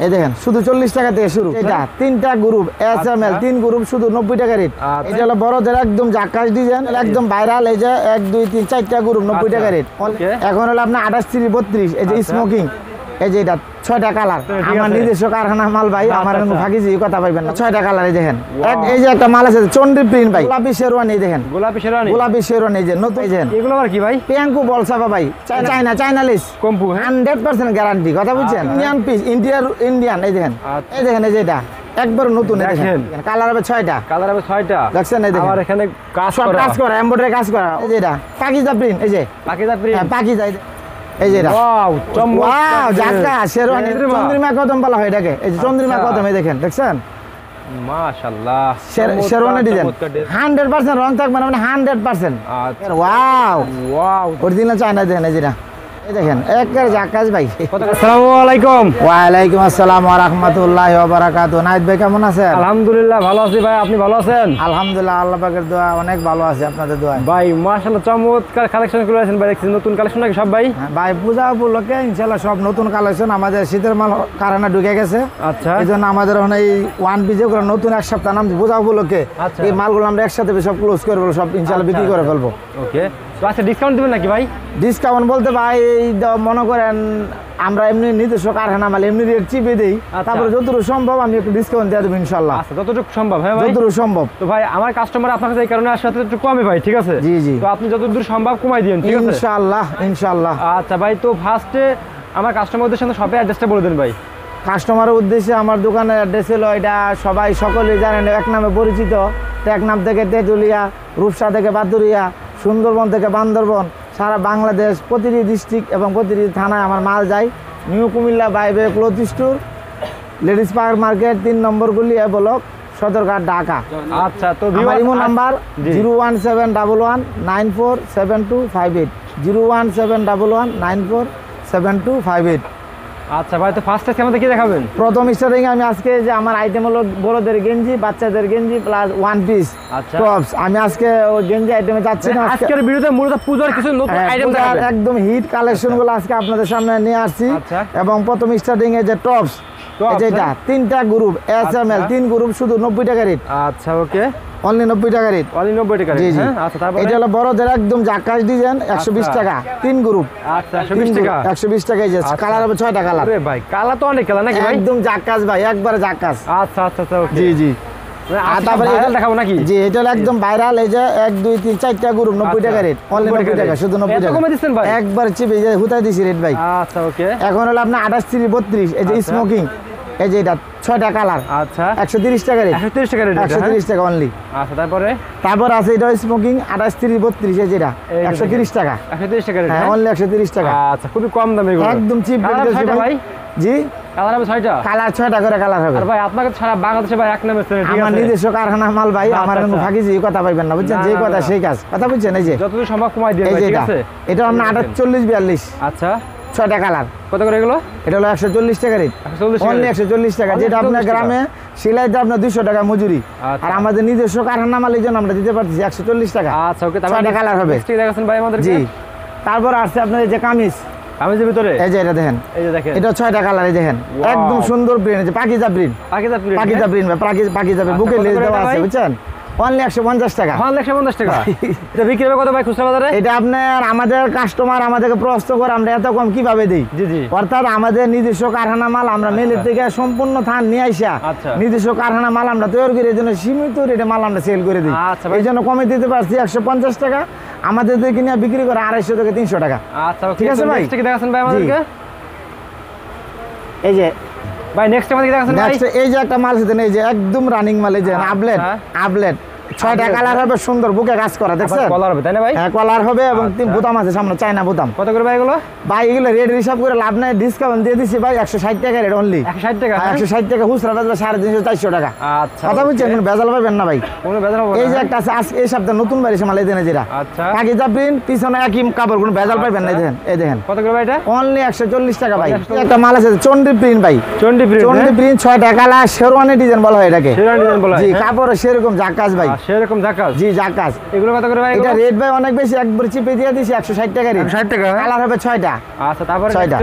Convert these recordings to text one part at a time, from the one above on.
এই দেখেন শুধু 40 টাকা থেকে শুরু। এটা তিনটা গ্রুপ এসএমএল, তিন গ্রুপ শুধু 90 টাকা রেট। এটা হলো বড়দের একদম জাকাস ডিজাইন, একদম ভাইরাল। এই যে 1 2 3 4টা গ্রুপ 90 টাকা রেট। এখন হলো আপনার 28 30 32। এই যে স্মোকিং, এই যে এটা 6টা কালার, আমার নিজস্ব কারখানা মাল ভাই, আমার কোনো ফাঁকিজি কথা পাইবেন না। 6টা কালার। এই দেখেন এই যে একটা মাল আছে চন্ডি প্রিন্ট ভাই, গোলাপি শেরওয়ানি। দেখেন গোলাপি শেরওয়ানি, এই যে নতুন। এই যে এগুলো আবার কি ভাই? পিয়াঙ্কু বলসাবা ভাই, চাইনালিস কম্পু 100% গ্যারান্টি, কথা বুঝছেন? Indian piece, Indian. এই দেখেন এই দেখেন, এই যে এটা একবার নতুন। দেখেন কালার হবে 6টা, দেখছেন? এই দেখেন আর এখানে কাজ করা, এমব্রয়ডারি কাজ করা। এই যে এটা পাকিজা প্রিন্ট, এই যে পাকিজা প্রিন্ট, পাকিজা। এই যে ওয়াও চমৎকার জাকা শেরওয়ানি, চন্দ্রিমা কদম বলা হয় এটাকে। এই যে চন্দ্রিমা কদম, এই দেখেন, দেখছেন? মাশাআল্লাহ শেরওয়ানি ডিজাইন 100% রং থাকবে না, মানে 100%। Wow original China. দেখেন এই যেটা, এই দেখেন একের জাকাস ভাই। আসসালামু আলাইকুম। ওয়া আলাইকুম আসসালাম ওয়া রাহমাতুল্লাহি ওয়া বারাকাতুহু। নাইত ভাই কেমন আছেন? আলহামদুলিল্লাহ ভালো আছি ভাই, আপনি ভালো আছেন? আলহামদুলিল্লাহ, আল্লাহ পাকের দোয়া অনেক ভালো আছে, আপনাদের দোয়া। ভাই মাশাআল্লাহ চমৎকার কালেকশন করে আছেন ভাই, দেখছি নতুন কালেকশন নাকি সব ভাই? ভাই পূজা উপলক্ষে ইনশাআল্লাহ সব নতুন কালেকশন, আমাদের শীতের মাল কারখানা ঢুকে গেছে। আচ্ছা, এইজন্য আমাদের ওখানে এই ওয়ান পিজে করে নতুন এক সপ্তাহ নাম পূজা উপলক্ষে এই মালগুলো আমরা একসাথে সব ক্লোজ করে ফেলবো, সব ইনশাআল্লাহ বিক্রি করে ফেলবো। ওকে, তো আচ্ছা ডিসকাউন্ট দিবেন নাকি ভাই? ডিসকাউন্ট বলতে ভাই এই মনে করেন আমরা এমনি নিজস্ব কারখানা মাল এমনি রেট চিপে দিই, তারপরে যতটুকু সম্ভব আমি একটু ডিসকাউন্ট দিয়ে দেবো ইনশাআল্লাহ। আচ্ছা যতটুকু সম্ভব, হ্যাঁ ভাই যতটুকু সম্ভব। তো ভাই আমার কাস্টমার আপনার কাছে এই কারণে আসলে একটু কমে ভাই, ঠিক আছে? জি জি, তো আপনি যতদূর সম্ভব কমাই দিন, ঠিক আছে? ইনশাআল্লাহ ইনশাআল্লাহ। আচ্ছা ভাই, তো ফার্স্টে আমার কাস্টমারদের সাথে শপের অ্যাড্রেসটা বলে দেন ভাই। কাস্টমারের উদ্দেশ্যে আমার দোকানের অ্যাড্রেস হলো এটা সবাই সকলেই জানেন, এক নামে পরিচিত। টেকনাফ থেকে তেঁতুলিয়া, রূপসা থেকে বাদুরিয়া, সুন্দরবন থেকে বান্দরবন, সারা বাংলাদেশ প্রতিটি ডিস্ট্রিক্ট এবং প্রতিটি থানায় আমার মাল যায়। নিউ কুমিল্লা বাইবে cloth store, ladies park market 3 number গলি ব্লক, সদরঘাট, ঢাকা। আচ্ছা, তো আমার ইমো নাম্বার 01711947258, 01711947258। আচ্ছা ভাই, তো ফার্স্ট টাইম আমাদের কি দেখাবেন? প্রথম স্টার্টিং আমি আজকে যে আমার আইটেম হলো বড়দের গেঞ্জি, বাচ্চাদের গেঞ্জি প্লাস ওয়ান পিস টপস। আমি আজকে ওই গেঞ্জি আইটেমে যাচ্ছি না, আজকের ভিডিওতে মূলত পূজার কিছু নতুন আইটেম দেখাবেন, একদম হিট কালেকশনগুলো আজকে আপনাদের সামনে নিয়ে আসছি। এবং প্রথম স্টার্টিং এ যে টপস, যেটা তিনটা গ্রুপ এসএমএল, 3 গ্রুপ শুধু 90 টাকা রেট। আচ্ছা ওকে, অনলি 90 টাকা রেট, অনলি 90 টাকা রেট। হ্যাঁ আচ্ছা, তারপর এটা হলো বড়দের একদম জাকাস ডিজাইন 120 টাকা, 3 গ্রুপ। আচ্ছা 120 টাকা, 120 টাকা। এই যে কালার হবে 6টা কালার। আরে ভাই কালার তো অনেক কালার নাকি ভাই? একদম জাকাস ভাই, একবারে জাকাস। আচ্ছা আচ্ছা আচ্ছা ওকে, জি জি। আর তারপরে এটা দেখাবো নাকি? জি, এটা হলো একদম ভাইরাল। এই যে 1 2 3 4টা গ্রুপ 90 টাকা রেট, অনলি 90 টাকা, শুধু 90 টাকা। এত কমে দিচ্ছেন ভাই? একবার চিপে যে হুতাই দিছি রেট ভাই। আচ্ছা ওকে, এখন হলো আপনার 28 30 32। এই যে স্মোকিং, এই যে এটা 6টা কালার। আচ্ছা 130 টাকা রেট, 130 টাকা রেট, 130 টাকা অনলি। আচ্ছা তারপর আছে এটা স্মোকিং 28 30 32। এই যেটা 130 টাকা, 130 টাকা রেট, হ্যাঁ অনলি 130 টাকা। আচ্ছা খুবই কম দামে এগুলো, একদম চিপ রেট ভাই। জি, কালার হবে 6টা, কালার 6টা করে কালার হবে। আর ভাই আপনাকে সারা বাংলাদেশে ভাই এক নামে চেনে, ঠিক আছে? আমার নিজস্ব কারখানা মাল ভাই, আমার কোনো ফাঁকিজি কথা পাইবেন না, বুঝছেন? যে কথা সেই কাজ, কথা বুঝছেন? এই যে যতদূর সম্ভব কমাই দিয়ে, ঠিক আছে? এটা আমরা 28 40 42। আচ্ছা 6টা কালার। কত করে এগুলো? এটা হলো 140 টাকা রেট, অনলি 140 টাকা। যেটা আপনার গ্রামে সিলাইতে আপনার 200 টাকা মজুরি, আর আমাদের নিজস্ব কারখানা মালের জন্য আমরা দিতে পারছি 140 টাকা। আচ্ছা ওকে, তারপর 6টা কালার হবে। ঠিক দেখাছেন ভাই আমাদের। জি, তারপর আসছে আপনার এই যে কামিজ, কামিজের ভিতরে এই যে এটা দেখেন, এই যে দেখেন এটা 6টা কালার। এই দেখেন একদম সুন্দর প্রিন্ট, যে Pakiza print, Pakiza print, Pakiza print, Pakiza print, বুকে লেজ দেওয়া আছে, বুঝছেন? অনলি 150 টাকা, 150 টাকা। এটা বিক্রি হবে কত ভাই খুচরা বাজারে? এটা আপনার আমাদের কাস্টমার আমাদেরকে প্রশ্ন করে আমরা এত কম কিভাবে দেই। জি জি, অর্থাৎ আমাদের নিজস্ব কারখানা মাল আমরা মেলের থেকে সম্পূর্ণ থান নিয়ে আইসা নিজস্ব কারখানা মাল আমরা তৈরি করে এই জন্য সীমিত রেটে মাল আমরা সেল করে দিই। এই জন্য কমে দিতে পারছি 150 টাকা, আমাদের থেকে নিয়ে বিক্রি করে 250 থেকে 300 টাকা। আচ্ছা ঠিক আছে ভাই, ঠিক দেখাছেন ভাই আমাদেরকে। এই যে ভাই নেক্সট আমাদেরকে দেখাছেন ভাই, এই যে একটা মাল আছে, এই যে একদম রানিং মাল, এই যে আপলেট 6টা কালার হবে, সুন্দর বুকে কাজ করা, দেখছেন? কলার হবে তাই না ভাই? হ্যাঁ কলার হবে, এবং 3 বোতাম আছে সামনে, চায়না বোতাম। কত করে ভাই এগুলো? ভাই এগুলো রেট হিসাব করে লাভ নাই, ডিসকাউন্ট দিয়ে দিছি ভাই 160 টাকা রেট অনলি। 160 টাকা, 160 টাকা খুচরা বেচবে 350 400 টাকা। আচ্ছা কথা বুঝছেন? কোনো বেজাল পাবেন না ভাই, কোনো বেজাল হবে না। এই যে একটা আছে আজকে এই সপ্তাহে নতুন বাড়িছে মাল, এই দেন যেটা আচ্ছা পাকিজা প্রিন্ট, পিছনে একই কাপড়, কোনো বেজাল পাবেন না। এই দেখেন, এই দেখেন কত করে ভাই এটা? অনলি 140 টাকা ভাই। একটা মাল আছে চন্ডি প্রিন্ট ভাই, চন্ডি প্রিন্ট, 6টা কালার, শেরওয়ানি ডিজাইন বলা হয় এটাকে, শেরওয়ানি ডিজাইন বলা হয়। জি, কাপড় সেরকম জাকাস ভাই, সেরকম জাকাস। জি জাকাস। এগুলো কত করে ভাই? এটা রেট ভাই অনেক বেশি, একবার চিপে দিয়ে দিছি 160 টাকা রেট। 160 টাকা। কালার হবে 6টা। আচ্ছা তারপরে 6টা।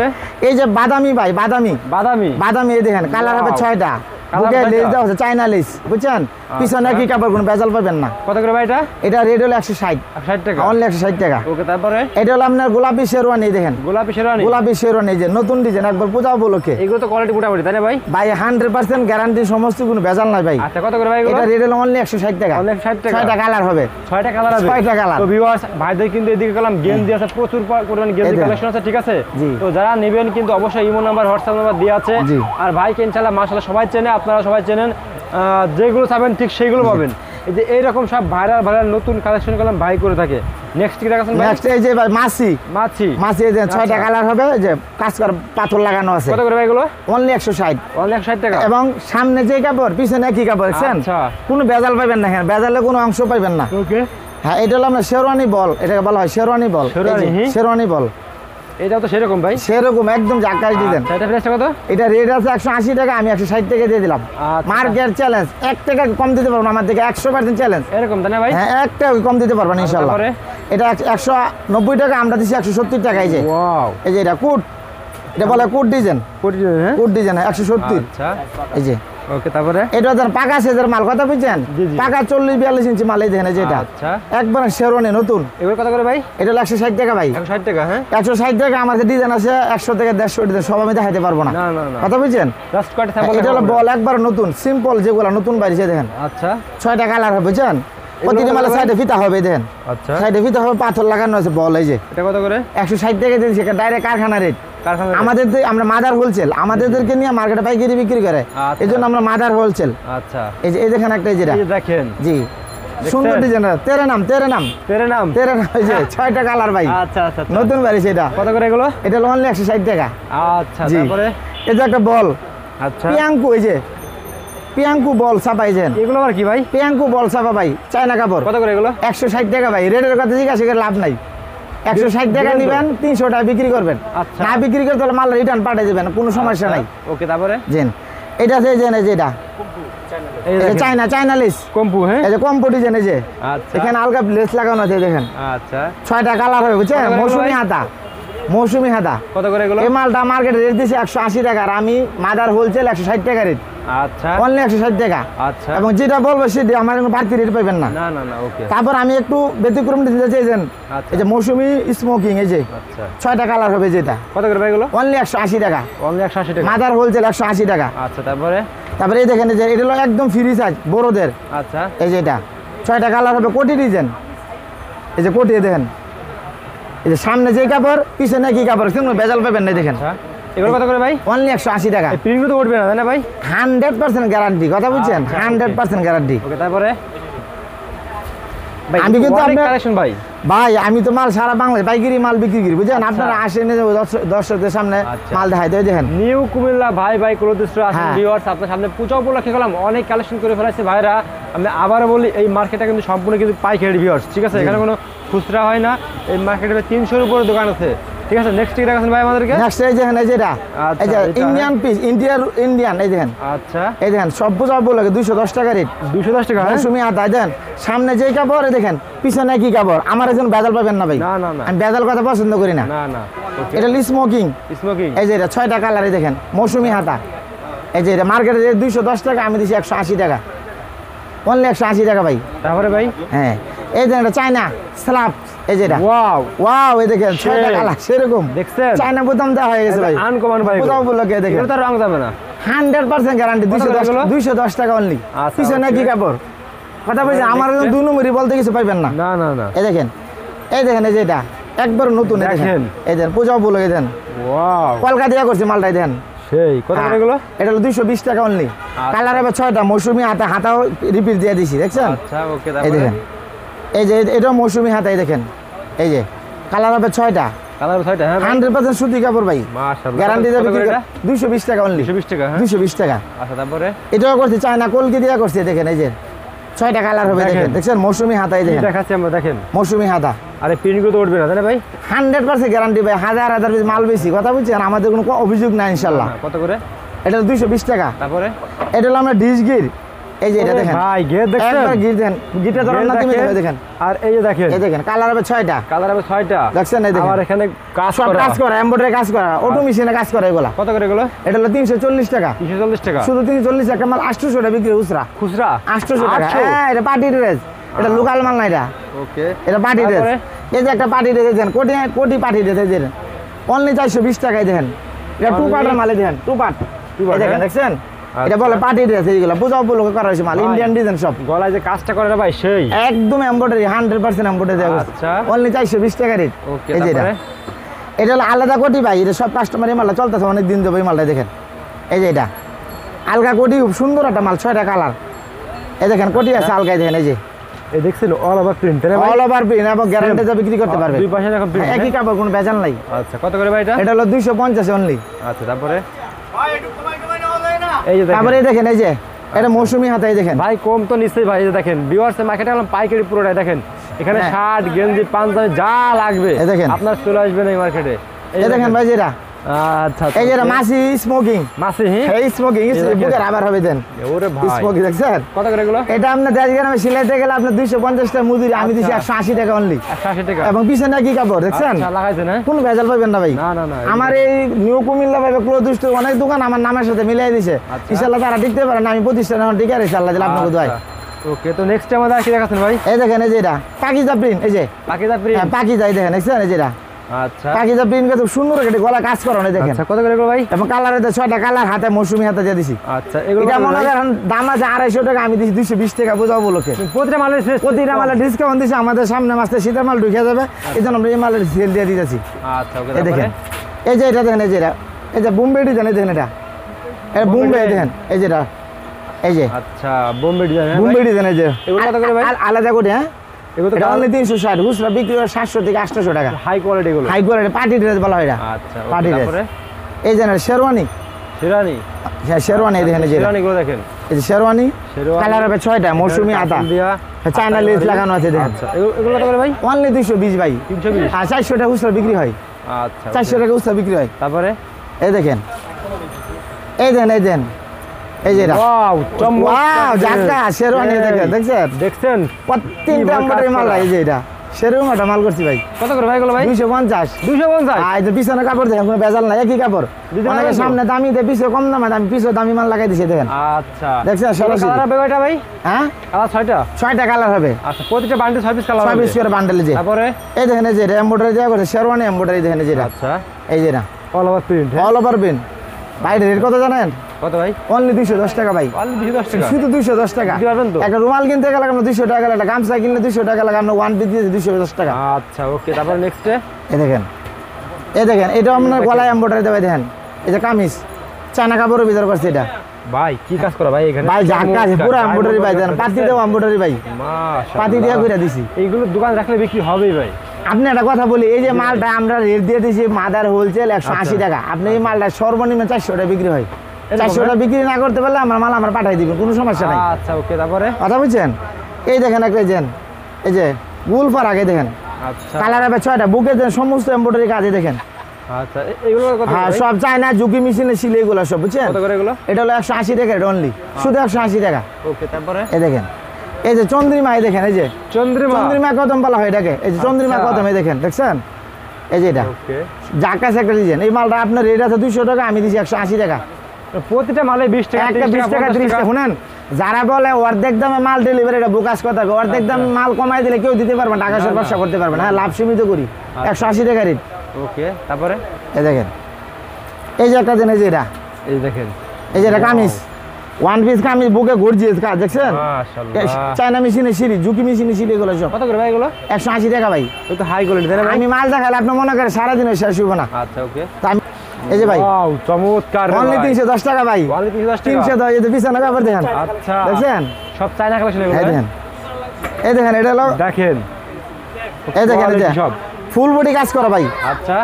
এই যে বাদামি ভাই, বাদামি বাদামি বাদামি এই দেখেন কালার হবে 6টা। বুকে লেস দেওয়া আছে চায়না লেস, বুঝছেন? পিছনে কি কাপড়, কোনো বেজাল পাবেন না। কত করে ভাই এটা? এটা রেট হলো 160 টাকা, অনলি 160 টাকা। ওকে তারপরে এটা হলো আপনার গোলাপি শেরওয়ানি, দেখেন গোলাপি শেরওয়ানি। গোলাপি শেরওয়ানি যে নতুন ডিজাইন, একবার পূজা উপলক্ষে। এগুলো তো কোয়ালিটি মোটামুটি তাই না ভাই? ভাই 100% গ্যারান্টি, সমস্ত কোনো বেজাল নাই ভাই। আচ্ছা কত করে ভাই এগুলো? এটা রেট হলো অনলি 160 টাকা। অনলি 160 টাকা। 6টা কালার হবে। 6টা কালার হবে। 6টা কালার। তো ভিউয়ার্স ভাইদের কিন্তু এদিকে গেলাম গেঞ্জি আছে, প্রচুর পরিমাণ গেঞ্জি কালেকশন আছে, ঠিক আছে? জি। তো যারা নেবেন কিন্তু অবশ্যই ইমো নাম্বার, হোয়াটসঅ্যাপ নাম্বার দেওয়া আছে। জি। আর ভাইকে ইনশাআল্লাহ মাশাআল্লাহ সবাই চেনে, আপনারা সবাই চেনেন, যেগুলো চাবেন ঠিক সেইগুলো পাবেন। এই যে এইরকম সব ভাইরাল নতুন কালেকশন করলাম ভাই করে থাকে। নেক্সট কি দেখাচ্ছেন ভাই? নেক্সট এই যে ভাই মাছি মাছি এই যে 6টা কালার হবে, এই যে কাজ করা পাথর লাগানো আছে। কত করে ভাই এগুলো? অনলি 160। অনলি 160 টাকা। এবং সামনে যে কাপড়, পিছনে একই কাপড়, দেখছেন? আচ্ছা। কোনো বেজাল পাবেন না, হ্যাঁ বেজালে কোনো অংশ পাবেন না। ওকে। হ্যাঁ এটা হলো আপনার শেরওয়ানি বল, এটাকে বলা হয় শেরওয়ানি বল। শেরওয়ানি, এই যে হ্যাঁ। শেরওয়ানি বল, এটাও তো সেরকম ভাই। সেরকম একদম জাকাস ডিজাইন। এটা প্রাইসটা কত? এটা রেট আছে 180 টাকা, আমি 160 টাকা দিয়ে দিলাম। আচ্ছা। মার্কেট চ্যালেঞ্জ, 1 টাকা কম দিতে পারবো না আমার থেকে, 100% চ্যালেঞ্জ। এরকম তাই না ভাই? হ্যাঁ 1 টাকা কম দিতে পারবেন ইনশাআল্লাহ। তারপরে? এটা 190 টাকা, আমরা দিচ্ছি 170 টাকা। এই যে ওয়াও, এই যে এটা কোট, এটা বলে কোট ডিজাইন। কোটি হ্যাঁ। Coat design 170। আচ্ছা এই যে ওকে তারপরে? এটা ধর পাকা সেজের মাল, কথা বুঝছেন? জি, জি। পাকা 40-42 ইঞ্চি মাল, এই দেখেন এই যে এটা আচ্ছা। একবার শেরওয়ানি নতুন। এগুলো কত করে ভাই? এটা হলো 160 টাকা ভাই। 160 টাকা হ্যাঁ। 160 টাকা। আমাদের ডিজাইন আছে 100 থেকে 150 ডিজাইন, সব আমি দেখাইতে পারবো না, না না না, কথা বুঝছেন? জাস্ট কয়টা স্যাম্পল। এটা হলো বল একবার নতুন, সিম্পল যেগুলো নতুন বাইরেছে দেখেন। আচ্ছা 6টা কালার হবে, বুঝছেন? প্রতিটা মালে সাইডে ফিতা হবে, দেখেন আচ্ছা। সাইডে ফিতা হবে, পাথর লাগানো আছে বল। এই যে এটা কত করে? 160 টাকা দিয়েছি, ডাইরেক্ট কারখানা রেট। কারখানা আমাদের আমরা মাদার হোলসেল, আমাদেরকে নিয়ে মার্কেটে পাইকারি বিক্রি করে, আচ্ছা। এই জন্য আমরা মাদার হোলসেল। আচ্ছা এই যে এই দেখেন একটা, এই যেটা এই যে দেখেন জি সুন্দর ডিজাইন। তেরে নাম তেরে নাম। এই যে 6টা কালার ভাই, আচ্ছা আচ্ছা আচ্ছা। নতুন বাড়ি সেটা। কত করে এগুলো? এটা হলো অনলি 160 টাকা। আচ্ছা জি। তারপরে? এই যে একটা বল আচ্ছা পিয়াঙ্কু, এই যে পিয়াঙ্কু বল ছাপাইছেন। এগুলো আবার কি ভাই? পিয়াঙ্কু বল ছাপা ভাই, চায়না কাপড়। কত করে এগুলো? 160 টাকা ভাই। রেটের কথা জিজ্ঞাসা করে লাভ নাই। 160 টাকা দিবেন তো? নিবেন, 300 টাকা বিক্রি করবেন। আচ্ছা। না বিক্রি করতে হলে মাল রিটার্ন পাঠিয়ে দেবেন, কোনো সমস্যা নাই। ওকে তারপরে? জেন এটা আছে, জেন এই যে এটা এই এই যে দেখেন। চায়না লেস, কম্পু হ্যাঁ। এই যে কম্পো ডিজাইন। এই যে আচ্ছা এখানে আলগা লেস লাগানো আছে, দেখেন আচ্ছা। 6টা কালার হবে, বুঝছেন? কত করে মৌসুমি ভাই? হাতা, মৌসুমি হাতা। কত করে এগুলো? এই মালটা মার্কেটে রেট দিয়েছে 180 টাকা, আর আমি মাদার হোলসেল 160 টাকা রেট, আচ্ছা অনলি 160 টাকা। আচ্ছা। এবং যেটা বলবো সেটা আমার কোনো বাড়তি রেট পাবেন না। না না না ওকে। তারপর আমি একটু ব্যতিক্রম দিতে চাইছেন, আচ্ছা। এই যে মৌসুমি স্মোকিং, এই যে আচ্ছা 6টা কালার হবে, যেটা কত করে ভাই এগুলো? অনলি 180 টাকা। অনলি 180 টাকা। মাদার হোলসেল 180 টাকা। আচ্ছা তারপরে? তারপরে এই দেখেন, এই যে এটা হলো একদম ফ্রি সাইজ বড়দের, আচ্ছা এই যে এটা 6টা কালার হবে, কোটি ডিজাইন। এই যে কোটি দেখেন, এই যে সামনে যে কাপড়, পিছনে কি কাপড়, কোনো বেজাল পাবেন না, দেখেন আচ্ছা। এগুলো কত করে ভাই? অনলি 180 টাকা। এই প্রিন্টগুলো তো উঠবে না তাই না ভাই? 100% গ্যারান্টি, কথা বুঝছেন? আচ্ছা, 100% গ্যারান্টি। ওকে তারপরে? ভাই আমি কিন্তু অনেক আপনার- কালেকশন ভাই। ভাই আমি তো মাল সারা বাংলাদেশ পাইকারি মাল বিক্রি করি, বুঝছেন? আপনারা আসেন, এই যে দর্শকদের সামনে আচ্ছা। মাল দেখাই দেয়, দেখেন নিউ কুমিল্লা ভাই ক্লোথ স্টোর আসেন হ্যাঁ। ভিউয়ার্স, আপনার সামনে পূজা উপলক্ষে গেলাম অনেক কালেকশন করে ফেলাইছে ভাইরা। আমি আবারও বলি, এই মার্কেটটা কিন্তু সম্পূর্ণ কিন্তু পাইকারি ভিউয়ার্স, ঠিক আছে? এখানে কোনো খুচরা হয় না। এই মার্কেটে 300-এর উপরে দোকান আছে, ঠিক আছে? নেক্সট কি দেখাচ্ছেন ভাই আমাদেরকে? নেক্সট এই দেখেন, এই যে এটা, আচ্ছা, এই যে এটা ইন্ডিয়ান পিস, ইন্ডিয়ান, এই দেখেন, আচ্ছা এই দেখেন সব পূজা বলে 210 টাকা রেট। 210 টাকা হ্যাঁ? মৌসুমি হাতা, দেন সামনে যে কাপড়, এই দেখেন পিছনে কি কাপড়। আমার একজন বেজাল পাবেন না ভাই, না না না আমি বেজাল কথা পছন্দ করি না। না না ওকে। এটা স্মোকিং, স্মোকিং। এই যে এটা 6টা কালার, এই দেখেন মৌসুমি হাতা। এই যে এটা মার্কেটে 210 টাকা, আমি দিচ্ছি 180 টাকা, অনলি 180 টাকা ভাই। তারপরে ভাই? হ্যাঁ এই দেখেন, এটা চায়না স্ল্যাব, এই যে এটা ওয়াও ওয়াও, এই দেখেন 6টা কালার, সেরকম দেখছেন? চায়না বোতাম দেওয়া হয়ে গেছে ভাই, আনকমন ভাই। বোতাম উপলক্ষে দেখেন, এগুলো তো রং যাবে না। 100% গ্যারান্টি। কত করে এগুলো? 210 টাকা অনলি। আচ্ছা, পিছনে ওকে। কি কাপড়, কথা বলছি আমার দেখতে? 2 নম্বরই বলতে কিছু পাইবেন না। না না না এই দেখেন, এই দেখেন, এই যে এটা একবার নতুন, এই দেখেন, দেখেন। এই দেখেন পূজা উপলক্ষে দেন, ওয়াও কলকাতা দিয়া করছে মালটাই দেন। সেই কত করে এগুলো? এটা হলো 220 টাকা অনলি। কালার হবে 6টা, মৌসুমি হাতাও রিপিট দিয়ে দিছি, দেখছেন? আচ্ছা ওকে এই তারপরে? দেখেন, এই যে এটাও মৌসুমি হাতা, এই দেখেন, এই যে কালার হবে 6টা, কালার 6টা হ্যাঁ ভাই? 100% সুতি কাপড় ভাই, মাশাআল্লাহ। গ্যারান্টি দেবে। কত করে এটা? 220 টাকা অনলি, 220 টাকা হ্যাঁ? 220 টাকা। আচ্ছা তারপরে? এটাও করছি চায়না কলকি দিয়া করছি, দেখেন এই যে 6টা কালার হবে, দেখেন। দেখেন দেখছেন মৌসুমি হাতা, এই কি দেখেন দেখাচ্ছি আমরা, দেখেন। মৌসুমি হাতা। আরে প্রিন্টগুলো তো উঠবে না তাই না ভাই? 100% গ্যারান্টি ভাই, হাজার পিস মাল বেশি, কথা বুঝছেন? আমাদের কোনো অভিযোগ নাই ইনশাল্লাহ। কত করে? এটা 220 টাকা। তারপরে? এটা হলো আমরা ডিশগির, এই যে এটা দেখেন ভাই গেট দেখছেন একবার গিট দেন, গিটে ধরেন না তুমি দেখেন। আর এই যে দেখেন এই দেখেন কালার হবে 6টা, কালার হবে 6টা দেখছেন এই দেখেন আর এখানে কাজ সব করা কাজ করা, এমব্রয়ডারি কাজ করা, অটো মেশিনে কাজ করা এগুলা। কত করে এগুলো? এটা হলো 340 টাকা, 340 টাকা শুধু 340 টাকা মাল 800 টাকা বিক্রি খুচরা, খুচরা 800 টাকা। 800? হ্যাঁ এটা পার্টি ড্রেস, এটা লোকাল মাল না, এটা ওকে এটা পার্টি ড্রেস। তারপরে? এই যে একটা পার্টি ড্রেস দেন, crore crore party dress then only 420 টাকায় দেখেন। এটা টু Only? পার্টের মালে দেখেন, টু পার্ট এই দেখেন, দেখছেন এটা বলে আচ্ছা। Party dress. এইগুলো বোঝা উপলক্ষে করা হয়েছে মাল, ভাই। ইন্ডিয়ান ডিজাইন সব, গলায় যে কাজটা করে না ভাই সেই একদম এমব্রয়ডারি 100% এমব্রয়ডারি দেওয়া আচ্ছা। অনলি 420 টাকা রেট। ওকে এই যে এটা তারপরে এটা হলো আলাদা কোটি ভাই, এটা সব কাস্টমার এই মালটা চলতেছে অনেক দিন যাবে, এই মালটা দেখেন। এই যে এটা আলগা কোটি, খুব সুন্দর একটা মাল, 6টা কালার। এই দেখেন কোটি আছে আলগায়, দেখেন এই যে এই দেখছেন অল ওভার প্রিন্ট না ভাই? অল ওভার প্রিন্ট এবং গ্যারান্টি যা বিক্রি করতে পারবে, দুই পাশে দেখো প্রিন্ট একই কাপড়, কোনো ভেজাল নাই। আচ্ছা কত করে ভাই এটা? এটা হলো 250 অনলি। আচ্ছা তারপরে এই যে দেখেন তারপরে এই দেখেন এই যে এটা মৌসুমি হাতে, এই দেখেন ভাই কম তো নিশ্চয়ই ভাই, এই যে দেখেন ভিউয়ার্স মার্কেটে গেলাম পাইকারি পুরোটাই দেখেন, এখানে হ্যাঁ। শার্ট গেঞ্জি পাঞ্জাবি যা লাগবে এই দেখেন। আপনার চলে আসবেন এই মার্কেটে। এই দেখেন ভাই যেটা আচ্ছা এই যে এটা মাছি স্মোকিং, মাসি এই স্মোকিং দেখেন। বুকের আবার হবে দেন ওরে ভাই স্মোকিং, দেখছেন কত করে এগুলো? এটা আপনার 10 গ্রামে সিলাইতে গেলে আপনার 250 টাকা মজুরি, আমি দিছি আচ্ছা। 180 টাকা অনলি। 180 টাকা এবং পিছনে কি কাপড় দেখছেন, আচ্ছা লাগাইছে না? কোনো ভেজাল পাবেন না ভাই। না না না আমার এই নিউ কুমিল্লা ভাবে ক্লোজ অনেক দোকান আমার নামের সাথে মিলাই দিছে, আচ্ছা। ইনশাআল্লাহ তারা টিকতে পারে না, আমি প্রতিষ্ঠান এখন টিকে রয়েছে, আল্লাহ দিলে আপনাকে দোয়াই। ওকে তো নেক্সট আমাদের আর কি দেখাচ্ছেন ভাই? এই দেখেন এই যে এটা পাকিজা প্রিন্ট, এই যে পাকিজা হ্যাঁ প্রিন্ট পাকিজা, এই দেখেন দেখছেন এই যে এটা আচ্ছা পাকিজা প্রিন্ট খুব সুন্দর, এটা গলা কাজ করানো, এই দেখেন। আচ্ছা কত করে এগুলো ভাই? এবং কালারে 6টা কালার, হাতে মৌসুমি হাতে দিয়ে দিছি। আচ্ছা এগুলো এটা কত মনে ভাই? করেন দাম আছে 250 টাকা, আমি দিছি 220 টাকা, বোঝাও বলোকে। প্রতিটা মালের শেষ প্রতিটা মালে ডিসকাউন্ট দিছে, আমাদের সামনে মাসে শীতের মাল ঢুকে যাবে, এই জন্য আমরা এই মালের সেল দিয়ে দিতেছি। আচ্ছা ওকে এই তারপরে দেখেন এই যে এটা দেখেন, এই যে এটা এই যে বোম্বে ডিজাইন, এই দেখেন এটা বোম্বে ডিজাইন? দেখেন, এই যেটা এই যে আচ্ছা বোম্বে ডিজাইন বোম্বে ডিজাইন, এই যে এগুলো কত করে ভাই? আলাদা করে, হ্যাঁ এগুলো তো এটা অনলি 360, খুচরা বিক্রি হয় 700 থেকে 800 টাকা। হাই কোয়ালিটি গুলো হাই কোয়ালিটি পার্টি ড্রেস বলা হয় এটা, আচ্ছা পার্টি ড্রেস। তারপরে এই যে শেরওয়ানি, শিরানি হ্যাঁ শেরওয়ানি, এই দেখেন এই যে এটা। শিরানি গুলো দেখেন এই যে শেরওয়ানি শেরওয়ানি কালার হবে 6টা, মৌসুমি আতা, দিয়া চায়না লেস লাগানো আছে দেখেন। আচ্ছা এগুলো কত করে ভাই? অনলি 220 ভাই, 320 আর 400 টাকা খুচরা বিক্রি হয়, আচ্ছা 400 টাকা খুচরা বিক্রি হয়। তারপরে এই দেখেন এই দেন এই দেন এই যে এটা ওয়াও ওয়াও জাকা শেরওয়ানি, দেখেন দেখছেন দেখছেন তিনটা এমব্রয়ডারি মাল, এই যে এটা সেরকম একটা মাল করছি ভাই, কত করে ভাই এগুলো ভাই? 250। 250 আর এই যে পিছনে কাপড় দেখেন, কোনো ভেজাল নাই, একই কাপড়। দুইটা অনেকে কালার সামনে দামি দেয়, পিছনে কম দামে, আমি পিছনে দামি মাল লাগাই দিছি দেখেন, আচ্ছা দেখছেন সরাসরি। কালার হবে কয়টা ভাই? হ্যাঁ কালার 6টা 6টা কালার হবে, আচ্ছা প্রতিটা বান্ডেল 6 পিস কালার 6 হবে পিস করে বান্ডেলে। যে তারপরে এই দেখেন এই যে এটা এমব্রয়ডারি দেওয়া করে, শেরওয়ানি এমব্রয়ডারি দেখেন, এই যে এটা আচ্ছা এই যে না all over print all over print. বাইরে রেট কত জানেন? কত ভাই? অনলি 210 টাকা ভাই, অনলি 210 টাকা শুধু 210 টাকা। দিতে পারবেন তো? একটা রুমাল কিনতে গেলে আমরা 200 টাকা লাগে, একটা গামছা কিনলে 200 টাকা লাগে, আমরা ওয়ান পিস দিয়েছি 210 টাকা। আচ্ছা ওকে তারপরে নেক্সটে এই দেখেন এটা আপনার গলায় এমব্রয়ডারি দেওয়া, দেখেন এই যে কামিজ চায়না কাপড়ের ভিতরে করছে এটা ভাই কি কাজ করা ভাই এখানে? ভাই, যা কাজ পুরো এমব্রয়ডারি ভাই, দেন পাতি দেওয়া এমব্রয়ডারি ভাই, মাশাআল্লাহ পাতি দিয়ে করে দিছি। এইগুলো দোকান রাখলে বিক্রি হবেই ভাই। আপনি একটা কথা বলি, এই যে মালটা আমরা রেট দিয়ে দিছি মাদার হোলসেল 180 টাকা, আপনি এই মালটা সর্বনিম্ন 400 টাকা বিক্রি হয়, 400 টাকা বিক্রি না করতে পারলে আমার মাল আমরা পাঠাই দিবেন, কোনো সমস্যা নাই। আচ্ছা ওকে তারপরে কথা বুঝছেন? এই দেখেন একটা এই যে গুল আগে দেখেন, আচ্ছা কালার হবে 6টা, বুকে দেন সমস্ত এমব্রয়ডারি কাজে দেখেন। আচ্ছা এগুলো কত হ্যাঁ ভাই? সব চায়না ঝুঁকি মেশিনে ছিল এগুলো সব, বুঝছেন? কত করে এগুলো? এটা হলো 180 টাকা অনলি, শুধু 180 টাকা। ওকে তারপরে এই দেখেন এই যে চন্দ্রিমা, এই দেখেন এই যে চন্দ্রিমা চন্দ্রিমা কদম বলা হয় এটাকে, এই যে চন্দ্রিমা আচ্ছা। কদম, এই দেখেন দেখছেন এই যে এটা ওকে জাকাস একটা ডিজাইন। এই মালটা আপনার রেট আছে 200 টাকা, আমি দিছি 180 টাকা। প্রতিটা মালে 20 টাকা একটা 30 20 টাকা 30 টাকা। শুনেন, যারা বলে অর্ধেক দামে মাল ডেলিভারি, এটা বোকাস কথা, অর্ধেক দামে মাল কমাই দিলে কেউ দিতে পারবে না, টাকা সব ব্যবসা করতে পারবে না। হ্যাঁ লাভ সীমিত করি, 180 টাকা রেট। ওকে তারপরে এই দেখেন এই যে একটা দেন, এই যে এটা এই দেখেন এই যে এটা কামিজ, ওয়ান পিস কামিজ, বুকে গর্জিয়াস কাজ, দেখছেন? মাশাআল্লাহ চায়না মেশিনে সিঁড়ি, ঝুঁকি মেশিনে সিঁড়ি, এগুলো সব কত করে ভাই এগুলো? 180 টাকা ভাই। ওই তো হাই কোয়ালিটি তাই না ভাই? আমি মাল দেখালে আপনি মনে করেন সারাদিন শেষ হইব না। আচ্ছা ওকে তা আমি এই যে ভাই ওয়াও চমৎকার অনলি 310 টাকা ভাই, অনলি 310 টাকা 310, এই যে পিছনে কাপড় দেখেন, আচ্ছা দেখছেন? সব চায়না কালেকশন এগুলো এই দেখেন এই দেখেন এটা হলো, দেখেন এই দেখেন এই যে সব ফুল বডি কাজ করা ভাই, আচ্ছা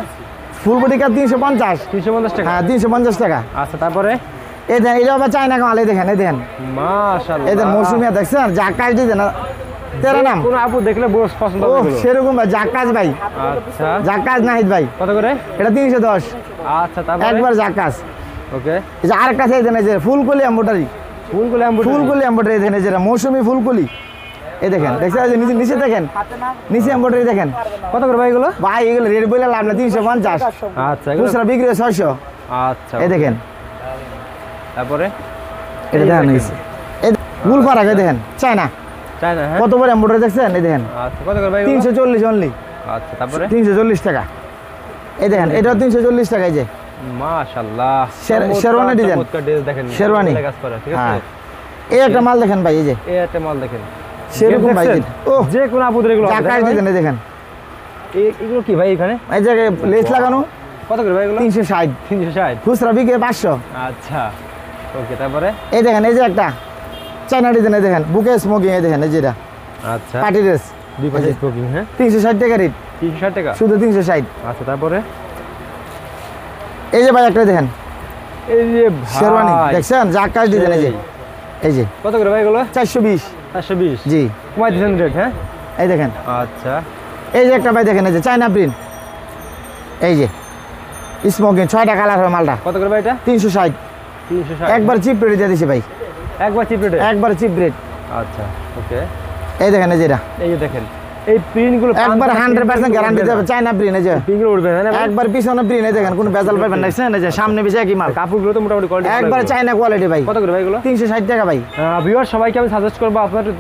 ফুল বডি কাজ 350, 350 টাকা হ্যাঁ 350 টাকা। আচ্ছা তারপরে এই দেখেন এটা আবার চায়না কামাল, এই দেখেন এই দেখেন মাশাআল্লাহ এই দেখেন মৌসুমিয়া, দেখছেন জাকাজ ডিজাইন, তেরা নাম কোন আপু দেখলে বস পছন্দ ও হবে এগুলো। সেরকম ভাই, জাকাজ ভাই, আচ্ছা জাকাজ নাহিদ ভাই, কত করে? এটা 310 আচ্ছা তারপরে একবার জাকাজ। ওকে এই যে আরেকটা চাই দেন, এই যে ফুলকলি এমব্রয়ডারি, ফুলগুলো এমব্রয়ডারি ফুলকলি এমব্রয়ডারি দেখেন, এই যেটা মৌসুমি ফুলকলি, এই দেখেন দেখছেন, এই যে নিচে নিচে দেখেন, নিচে এমব্রয়ডারি দেখেন। কত করে ভাই এগুলো? ভাই এগুলো রেট বলে লাভ না, 350, আচ্ছা এগুলো খুচরা বিক্রি 600। আচ্ছা এই দেখেন, তারপরে এটা দেখেন এই গুল ফারাক, এই দেখেন চায়না, চায়না, হ্যাঁ কত বড় এমব্রয়ডারি দেখছেন, এই দেখেন আচ্ছা কত করে ভাই এগুলো? 340 অনলি। আচ্ছা তারপরে 340 টাকা, এই দেখেন এটাও 340 টাকা। এই যে মাশাআল্লাহ শেরওয়ানি ডিজাইন, চমৎকার ড্রেস দেখেন, শেরওয়ানি কাজ করা, ঠিক হ্যাঁ। আছে। এই একটা মাল দেখেন ভাই, এই যে এই একটা মাল দেখেন সেরকম ভাই, দেখছেন? ও যে কোন আপুদের এগুলো আছে, আকাশ দেখেন ভাই। ডিজাইন, এই দেখেন এগুলো কি ভাই এখানে এই যে লেস লাগানো, কত করে ভাই এগুলো? 360, 360। খুচরা বিক্রি 500। আচ্ছা ওকে তারপরে এই দেখেন এই যে একটা চায়না ডিজাইন, এই দেখেন বুকে স্মোকিং, এই দেখেন এই যেটা আচ্ছা পার্টি ড্রেস, দুই পাশে স্মোকিং, হ্যাঁ 360 টাকা রেট, 360 টাকা। শুধু 360। আচ্ছা তারপরে এই যে ভাই একটা দেখেন এই যে শেরওয়ানি ভাই দেখছেন, যা আকাশ ডিজাইন, এই যে এই যে কত করে ভাই এগুলো? 420। 420। জি কমাই দিয়েছেন রেট, হ্যাঁ এই দেখেন, আচ্ছা এই যে একটা ভাই দেখেন, এই যে চায়না প্রিন্ট, এই যে স্মোকিং 6টা কালার হয় মালটা, কত করে ভাই এটা? 360। 360। একবার চিপ রেট দিয়ে দিছি ভাই, একবার চিপ রেটে। একবার চিপ রেট। আচ্ছা ওকে এই দেখেন এই যেটা এই যে দেখেন এই প্রিন্ট গুলো একবার 100% গ্যারান্টি দেবে, চায়না প্রিন্ট, এই যে প্রিন্ট গুলো উঠবে না একবার পিছনে প্রিন্ট, এই দেখেন কোনো বেজাল পাবেন না, দেখছেন এই যে সামনে পিছে একই মাল, কাপড়গুলো তো মোটামুটি কোয়ালিটি একবার চায়না কোয়ালিটি ভাই। কত করে ভাই এগুলো? 360 টাকা ভাই। ভিউয়ার সবাইকে আমি সাজেস্ট করবো আপনার একটু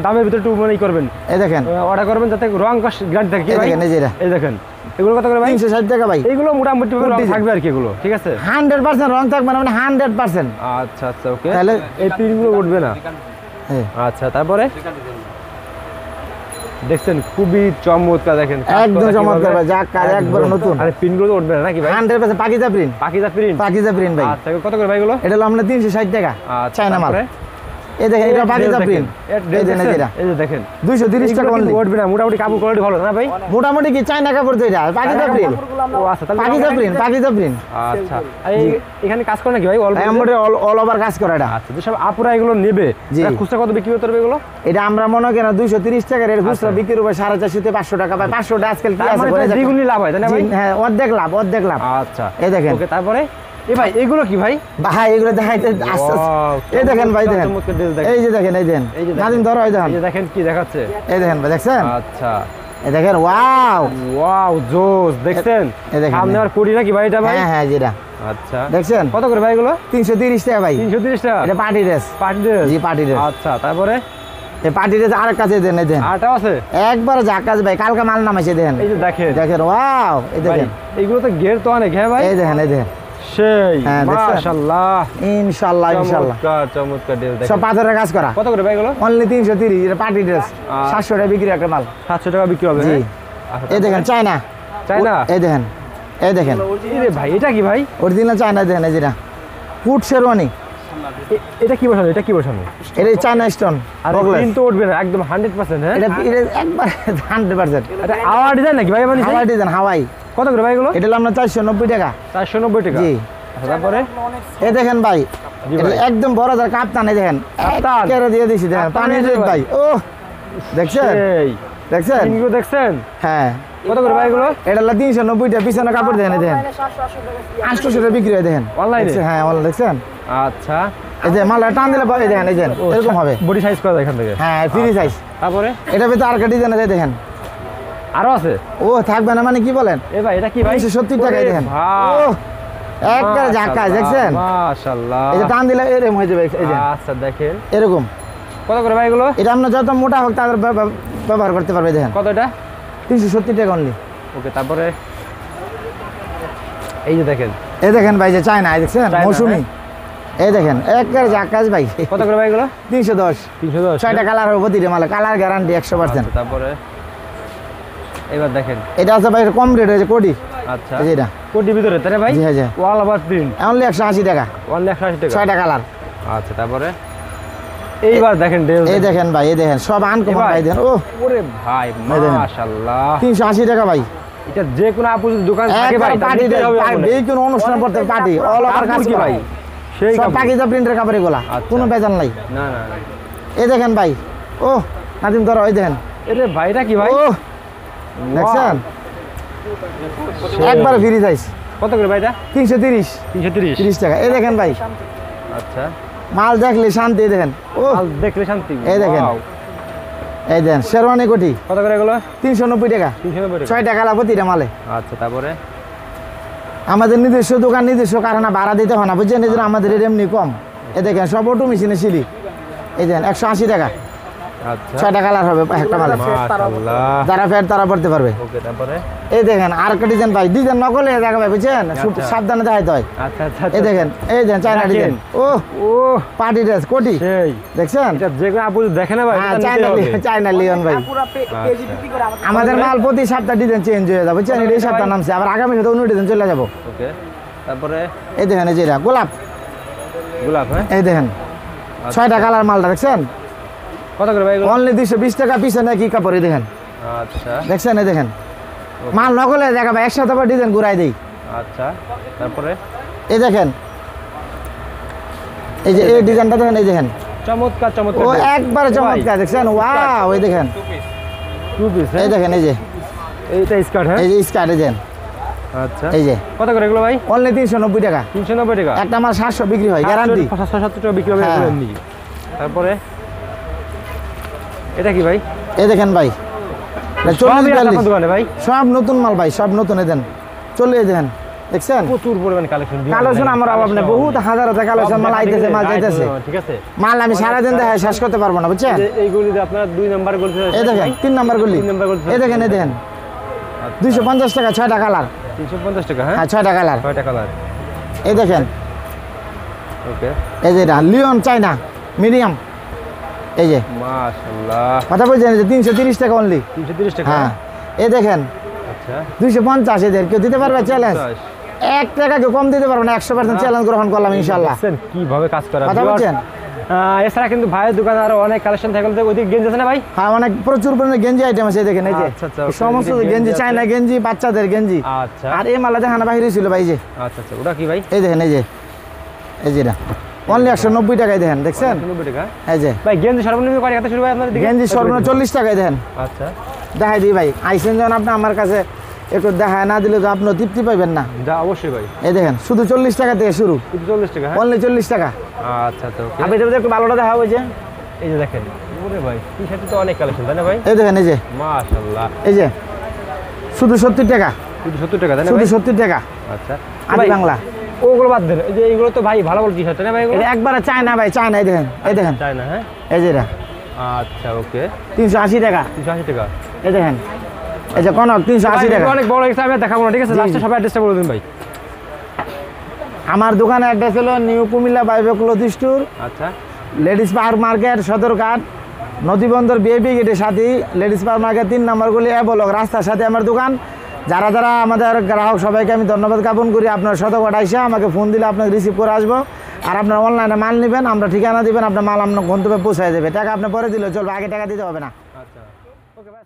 দামের ভিতরে একটু মানে করবেন, এই দেখেন অর্ডার করবেন যাতে রং কস গ্যারান্টি থাকে। এই ভাই দেখেন এই যেটা এই দেখেন এগুলো কত করে ভাই? 360 টাকা ভাই। এইগুলো মোটামুটি ভাবে রং Good থাকবে আর কি, এগুলো ঠিক আছে। 100% রং থাকবে না, মানে 100%। আচ্ছা আচ্ছা ওকে তাহলে এই প্রিন্ট গুলো উঠবে না। হ্যাঁ, আচ্ছা তারপরে দেখছেন খুবই চমৎকার, দেখেন একদম চমৎকার ভাই, যা কাজ একবার নতুন, আরে প্রিন্ট গুলো তো উঠবে না নাকি ভাই? 100% Pakiza print, Pakiza print. Pakiza print ভাই। আচ্ছা কত করে ভাই এগুলো? এটা হলো আমরা 360 টাকা, আচ্ছা, চায়না মাল। তারপরে? এই দেখেন এটা পাকিজা দেখেন, প্রিন্ট, এর এই dress দেখেন দেখছেন? এটা এই যে দেখেন 230 টাকা এগুলো অনলি। কিন্তু উঠবে না, মোটামুটি কাপড় কোয়ালিটি ভালো না ভাই? মোটামুটি কি চায়না কাপড় তো, এটা পাকিজা প্রিন্ট, ও আচ্ছা তাহলে পাকিজা প্রিন্ট, পাকিজা প্রিন্ট। আচ্ছা এই এখানে কাজ করে নাকি ভাই? অল এমব্রয়ডারি অল ওভার কাজ করা এটা। আচ্ছা যেসব আপুরা এগুলো নেবে জি। তারা খুচরা কত বিক্রি করতে পারবে এগুলো? এটা আমরা মনে করি না 230 টাকা রেট, খুচরা আচ্ছা। বিক্রি হবে 450 থেকে 500 টাকা ভাই। 500 টা আজকাল কি তার আছে মানে বলে তো দ্বিগুণই লাভ হয় তাই না ভাই? হ্যাঁ, অর্ধেক লাভ, অর্ধেক লাভ। আচ্ছা এই দেখেন ওকে তারপরে এ ভাই এগুলো কি ভাই? ভাই এগুলো দেখাইতে আস্তে Wow, এই দেখেন ভাই, দেখেন চমৎকার dress দেখেন। এই যে দেখেন, এই দেখেন এই যে দেখেন। নাদিম ধরো, এই দেখেন, এই যে দেখেন কি দেখাচ্ছে। এই দেখেন ভাই, দেখছেন আচ্ছা এই দেখেন, ওয়াও ওয়াও জোস, দেখছেন এই দেখেন। সামনে আর কোটি নাকি ভাই এটা ভাই? হ্যাঁ হ্যাঁ যেটা আচ্ছা দেখছেন কত করে ভাই এগুলো? 330 টাকা ভাই। 330 টাকা। এটা পার্টি ড্রেস, পার্টি ড্রেস? জি পার্টি ড্রেস। আচ্ছা তারপরে এই পার্টি ড্রেস আর কাছে দেন, এই দেন আটাও আছে। একবার জাকাজ ভাই, কালকে মাল নামাইছে দেখেন, এই যে দেখেন দেখেন ওয়াও, এই ভাই দেখেন, এগুলো তো গের তো অনেক, হ্যাঁ ভাই? এই দেখেন, এই দেখেন সেই হ্যাঁ, দেখছেন? মাশাআল্লাহ ইনশাআল্লাহ ইনশাআল্লাহ চমৎকার চমৎকার ড্রেস সব দেখেন। পাথরের কাজ করা, কত করে ভাই এগুলো? অনলি 330। এটা পার্টি ড্রেস, 700 টাকা বিক্রি একটা মাল। 700 টাকা বিক্রি হবে, জি হ্যাঁ? আচ্ছা, এই দেখেন চায়না, চায়না? এই দেখেন, এই দেখেন এরে ভাই এটা কি ভাই? অরিজিনাল চায়না, দেখেন এই যেটা ফুট শেরওয়ানি, এটা কি বসানো? এটা কি বসানো? এটা চায়না স্টোন আর বগলেস। প্রিন্ট তো উঠবে না একদম 100%, হ্যাঁ? এটা এটা একবার 100%। এটা আওয়ার ডিজাইন নাকি ভাই? মানে হাওয়াই ডিজাইন, হাওয়াই। কত করে ভাই এগুলো? এটা হলো আমরা 490 টাকা। 490 টাকা। জি আচ্ছা, তারপরে এই দেখেন ভাই, জি এটা ভাই। একদম বড় ধর কাপ্তান, এই দেখেন কাপ্তান? কেড়ে দিয়ে দিছি, দেখেন কাপ্তান পানির এই যে রেট ভাই। ভাই, ও দেখছেন, সেই দেখছেন প্রিন্টগুলো দেখছেন? হ্যাঁ। কত করে ভাই এগুলো? এটা হলো 390 টাকা, পিছনে কাপড় দেখেন, এই দেখেন 800 টাকা বিক্রি হয়, দেখেন অনলাইনে? দেখছেন? হ্যাঁ অনলাইন, দেখছেন আচ্ছা এই যে মালটা টান দিলে পাবে, দেখেন এই যে এরকম হবে, বডি সাইজ করা যায় এখান থেকে। হ্যাঁ ফ্রি সাইজ। তারপরে এটা ভিতরে আর কাটি দেন, দেখেন আরো আছে? ও থাকবে না মানে কি বলেন, এ ভাই এটা কি ভাই? 370 টাকায় দেখেন, ভাই ও একবার ঝাক্কা, দেখছেন মাশাআল্লাহ। এই যে টান দিলে এরকম হয়ে যাবে, এই যে আচ্ছা দেখেন এরকম। কত করে ভাই এগুলো? এটা আমরা যত মোটা হোক তাদের ব্যবহার করতে পারবে, দেখেন কত এটা? 370 টাকা অনলি। ওকে তারপরে এই যে দেখেন এই দেখেন ভাই, যে চায়না, এই দেখছেন চায়না, মৌসুমি, এই দেখেন একবার ঝাক্কাস ভাই। কত করে ভাই এগুলো? 310, 310। 6টা কালার হবে প্রতিটা মালে, কালার গ্যারান্টি 100%। আচ্ছা, তারপরে এবার দেখেন এটা আছে ভাই কম রেট, হয়েছে কোটি, আচ্ছা এই যে এটা কোটির ভিতরে তাই না ভাই? জি হ্যাঁ জি, ওয়াল ওভার প্রিন্ট অনলি 180 টাকা, 180 টাকা। 6টা কালার। আচ্ছা তারপরে এইবার দেখেন ড্রেস এই দেখেন ভাই, এই দেখেন সব আনকমন ভাই। ভাই, দেখেন ও ওরে ভাই দেখেন। মাশাআল্লাহ। 380 টাকা ভাই, এটা যে কোনো আপু যদি দোকান থাকে ভাই তার পার্টি, নিতে হবে আপনার। এই কোন অনুষ্ঠান করতে পার্টি অল ওভার কাজ কাপড় কি করা ভাই? সেই সব কাপড়। পাকিজা প্রিন্টের কাপড় এগুলা, আচ্ছা। কোনো বেজাল নাই। না না না। এই দেখেন ভাই, ও নাদিম ধরো, এই দেখেন এরে ভাই এটা কি ভাই? ও দেখছেন একবার ফ্রি সাইজ, কত করে ভাই এটা? 330 330। 30 টাকা। এই দেখেন ভাই, আচ্ছা মাল দেখলে শান্তি দেখেন ও মাল দেখলে শান্তি। এই দেখেন। Wow! এই দেন শেরওয়ানি কোটি কত করে এগুলো? 390 টাকা 390 টাকা। 6 টাকা লাভ প্রতিটা মালে। আচ্ছা, তারপরে আমাদের নিজস্ব দোকান নিজস্ব কারখানা ভাড়া দিতে হয় না বুঝছেন, এই জন্য আমাদের এর এমনি কম। এই দেখেন সব অটো মেশিনে সিলি। এই দেন 180 টাকা আচ্ছা 6 টাকা লাভ হবে একটা মালে। মাশাআল্লাহ। যারা ফের তারা পড়তে পারবে। ওকে, তারপরে এই দেখেন আর একটা ডিজাইন ভাই, ডিজাইন নকলে দেখা ভাই বুঝছেন, খুব আচ্ছা। সাবধানে দেখাইতে হয়। আচ্ছা আচ্ছা এই দেখেন এই দেন চায়না দেখেন। ডিজাইন ও ও পার্টি ড্রেস কোটি সেই দেখছেন। এটা যে কোনো আপু দেখে না ভাই, হ্যাঁ এটা চায়না নিতেই হবে। চায়না লিওন ভাই। আমাদের মাল প্রতি সপ্তাহ ডিজাইন চেঞ্জ হয়ে যাবে বুঝছেন, এই সপ্তাহ নামছে আবার আগামী সপ্তাহে অন্য ডিজাইন চলে যাবো। ওকে, তারপরে এই দেখেন এই যেটা গোলাপ, গোলাপ। হ্যাঁ, এই দেখেন 6টা কালার মালটা দেখছেন, কত করে ভাই এগুলো? অনলি 220 টাকা পিছনে কি কাপড়। এই দেখেন আচ্ছা দেখছেন, এই দেখেন মাল নকলে দেখা ভাই একসাথে আবার ডিজাইন ঘুরাই দেই। আচ্ছা, তারপরে এই দেখেন এই যে এই ডিজাইনটা দেখেন, এই দেখেন চমৎকার ও চমৎকার একবারে চমৎকার দেখছেন। ওয়াও এই দেখেন, টু পিস। এই দেখেন এই যে এইটা স্কার্ট। হ্যাঁ, এই যে স্কার্ট এই দেখেন, আচ্ছা এই যে কত করে এগুলো ভাই? অনলি 390 টাকা 390 টাকা। একটা মাল 700 বিক্রি হয় গ্যারান্টি। 770 টাকা বিক্রি হবে হ্যাঁ। এগুলো এমনি। তারপরে এটা কি ভাই? এই দেখেন ভাই এটা 40 সবই আছে 42 আপনার দোকানে ভাই? সব নতুন মাল ভাই, সব নতুন। এই দেন চলে এই দেখেন দেখছেন প্রচুর পরিমাণ কালেকশন। কালেকশন আমার অভাব নেই, বহুত হাজার হাজার কালেকশন মাল আইতেছে মাল যাইতেছে। ঠিক আছে, মাল আমি সারাদিন দেখায় শেষ করতে পারবো না বুঝছেন। এইগুলি আপনার 2 নাম্বার গোল। এই দেখেন 3 নাম্বার গুলি, 3 নাম্বার গোল। এই দেখেন এই দেখেন 250 টাকা 6টা কালার। 350 টাকা। হ্যাঁ, হ্যাঁ 6টা কালার। 6টা কালার। এই দেখেন ওকে, এই যে এটা লিওন চাইনা মিডিয়াম। এই যে মাশাআল্লাহ, কথা বলছেন, এই যে 330 টাকা অনলি। 330 টাকা। হ্যাঁ এই দেখেন আচ্ছা 250 এদের কেউ দিতে পারবে চ্যালেঞ্জ? 50। 1 টাকা কেউ কম দিতে পারবে না, 100% চ্যালেঞ্জ গ্রহণ করলাম ইনশাআল্লাহ। দেখছেন কিভাবে কাজ করা। কথা বলছেন। এছাড়া কিন্তু ভাইয়ের দোকানে আরো অনেক কালেকশন থাকে, ওইদিকে গেঞ্জি আছে না ভাই? হ্যাঁ অনেক প্রচুর পরিমাণে গেঞ্জি আইটেম আছে, এই দেখেন এই যে আচ্ছা, আচ্ছা, এই সমস্ত গেঞ্জি গেঞ্জি আছে। চায়না গেঞ্জি বাচ্চাদের গেঞ্জি। আচ্ছা আর এই মালা দেখানো বাহিরে ছিল ভাই, এই যে আচ্ছা আচ্ছা, ওটা কি ভাই? এই দেখেন এই যে এটা অনলি 190 টাকায় দেখেন দেখছেন। 90 টাকা। এই যে ভাই গেঞ্জি সর্বনিম্ন কয় টাকা শুরু হয় আপনাদের দিকে? গেঞ্জি সর্বনিম্ন 40 টাকায় দেখেন। আচ্ছা, দেখাই দিই ভাই, আইসেন যখন আপনি আমার কাছে একটু দেখায় না দিলে তো আপনি তৃপ্তি পাইবেন না। যা অবশ্যই ভাই। এই দেখেন শুধু 40 টাকা থেকে শুরু, 40 টাকা। হ্যাঁ, অনলি 40 টাকা। আচ্ছা আচ্ছা, ওকে। আপনি এটা একটু ভালোটা দেখা হয়েছে, এই যে দেখেন, ওরে ভাই টি শার্টে তো অনেক কালেকশন তাই না ভাই? এই দেখেন এই যে মাশাআল্লাহ, এই যে শুধু 70 টাকা, 70 টাকা তাই না শুধু ভাই? 70 টাকা আচ্ছা, আদি ভাই, বাংলা। ওগুলো বাদ দেন, এই যে এইগুলো তো ভাই ভালো ভালো টি শার্ট তাই না ভাই? এগুলো এটা একবারে চায়না ভাই, চায়না। এই দেখেন এই দেখেন চাই না। হ্যাঁ, এই যে এটা আচ্ছা ওকে, 380 টাকা। 380 টাকা। এই দেখেন এই যে কনক 380 টাকা। অনেক বড় একটা আমি আর দেখাবো না, ঠিক আছে? জি, লাস্টে জি। সবাই অ্যাড্রেসটা বলে দিন ভাই। আমার দোকানের অ্যাড্রেস হলো নিউ কুমিল্লা বাইবে ক্লথ স্টোর, আচ্ছা, লেডিস পার্ক মার্কেট, সদরঘাট, নদীবন্দর বিএপি গেটের সাথে লেডিস পার্ক মার্কেট 3 নম্বর গলি ব্লক রাস্তার সাথে আমার দোকান। যারা যারা আমাদের গ্রাহক সবাইকে আমি ধন্যবাদ জ্ঞাপন করি। আপনার শতকটা আইসা আমাকে ফোন দিলে আপনাকে রিসিভ করে আসবো। আর আপনার অনলাইনে মাল নেবেন, আমরা ঠিকানা দিবেন, আপনার মাল আপনার গন্তব্যে পৌঁছায় দেবে। টাকা আপনি পরে দিলেও চলবে, আগে টাকা দিতে হবে না। আচ্ছা, ওকে ভাই।